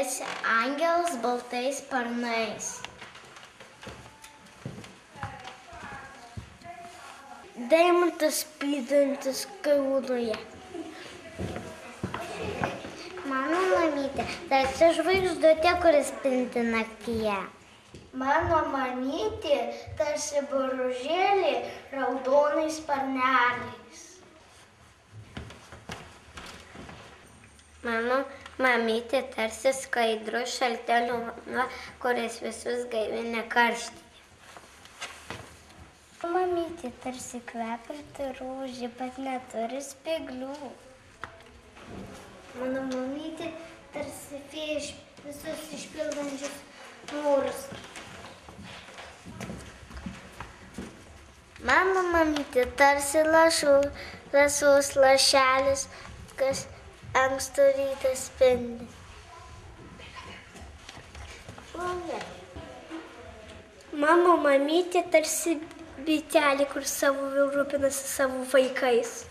tarsi angelas baltais sparnais. Deimantas spindintis kiauroje. Mano mamytė tarsi žvaigždutė, kuris spindi naktyje. Mano mamytė tarsi boružėlė raudonais sparneliais. Mano mamytė tarsi skaidrus šaltelių vanduo, kuris visus gaivina karštyje. Mamytė tarsi kvepianti rožė, bet neturi spyglių. Mano mamytė tarsi fėja visus išpildančius norus. Mano mamytė tarsi lašus lašelis, kas ankstų rytą spindi. Mano mamytė tarsi bitelė, kur rūpinasi savo vaikais.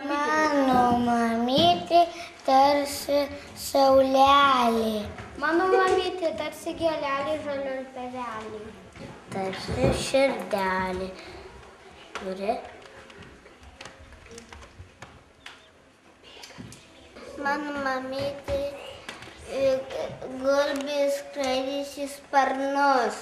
Mano mamytė tarsi saulelė. Mano mamytė tarsi gėlelė žalioj pelelė. Tarsi širdelė, kuri. Mano mamytė gulbės skraidys į sparnus.